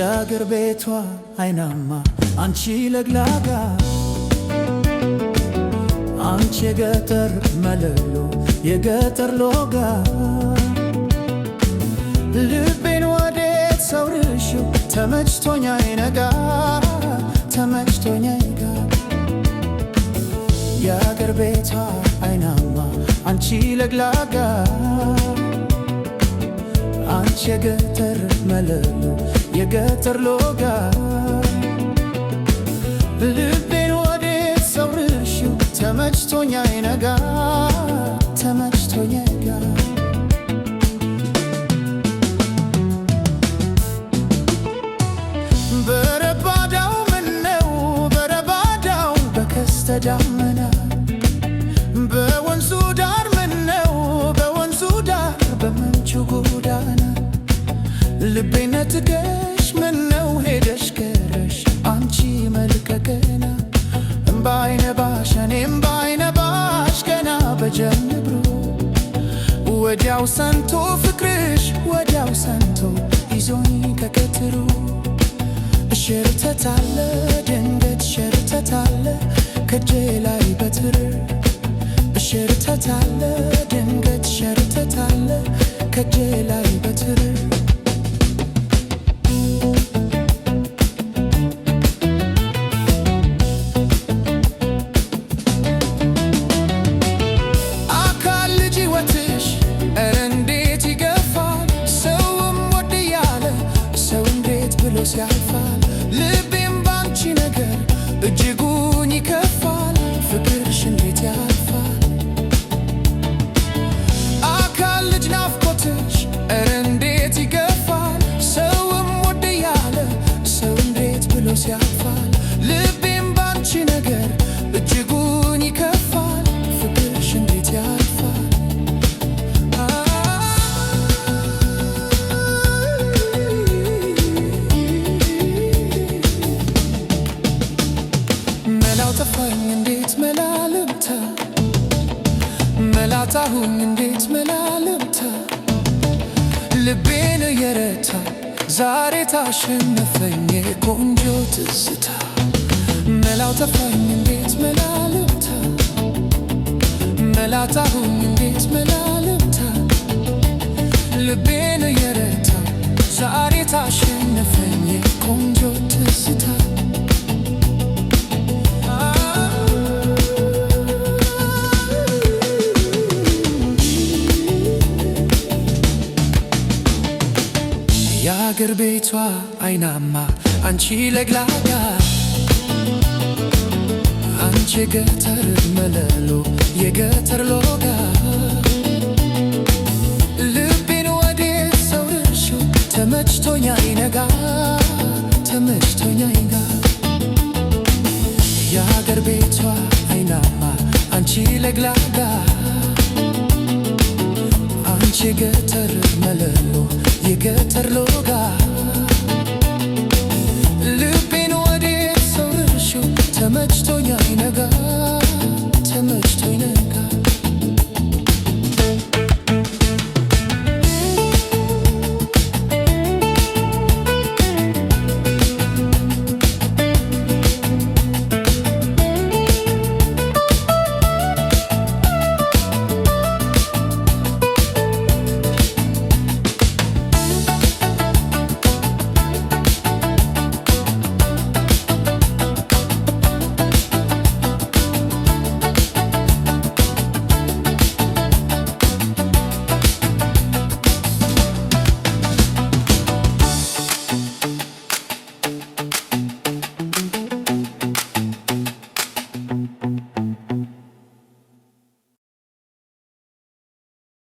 የአገር ቤቷ አይናማ አንቺ ለግላጋ አንቺ የገጠር መለሎ የገጠር ሎጋ ልቤን ወዴት ሰውርሽው ተመችቶኛ ይነጋ ተመችቶኛ ይጋ የአገር ቤቷ አይናማ አንቺ ለግላጋ አንቺ የገጠር መለሎ የገጠር ሎጋ ልቤን ወዴት ሰውርሽው ተመችቶኛ ይነጋ ተመችቶኛ ይጋ በረባዳው ምነው በረባዳው በቀስተ ደመና በወንዙ ዳር ምነው በወንዙ ዳር በምንጩ ጎዳና ልቤ ነጥቀሽ ምነው ሄደሽ ቀረሽ አንቺ መልከቀና እምባይነባሽ እኔም ባይነባሽ ገና በጀምብሮ ወዲያው ሰንቶ ፍቅርሽ ወዲያው ሰንቶ ይዞኝ ከቀትሩ ሸርተታለ ድንገት ሸርተታለ ከጄ ላይ በትር ሸርተታለ ድንገት ሸርተታለ ከጄ ላይ በትር አካል ልጅ ሕይወትሽ ኧረ እንዴት ይገፋል ሰውም ወድ ያለ ሰው እንዴት ብሎ ሲያልፋል ልቤም ባንቺ ነገር እጅጉን ይከፋል ፍቅርሽ እንዴት ያልፋል አካል ልጅ ናፍቆትሽ ኧረ እንዴት ይገፋል ሰውም ወድ ያለ ሰው እንዴት ብሎ ሲያልፋል ልቤም ባንቺ ነገር እጅጉን ይከፋል ፍቅርሽ እንዴት ያልፋል መላው ጠፋኝ እንዴት መላ ልምታ መላጣሁኝ እንዴት መላ ልምታ ልቤን የረታ ዛሬ ታሸነፈኝ ቆንጆ ትዝታ መላው ጠፋኝ እንዴት መላ ልምታ መላጣሁኝ እንዴት መላ ልምታ ልቤን የረታ ዛሬ ታሸነፈኝ ቆንጆ ትዝታ የአገር ቤቷ አይናማ አንቺ ለግላጋ አንቺ የገጠር መለሎ የገጠር ሎጋ ልቤን ወዴት ሰውርሽው ተመችቶኛ ይነጋ ተመችቶኛ ይጋ የአገር ቤቷ አይናማ አንቺ ለግላጋ አንቺ የገጠር መለሎ የገጠር ሎጋ ልቤን ወዴት ሰውርሽው ተመችቶኛ ይነጋ ተመችቶኛ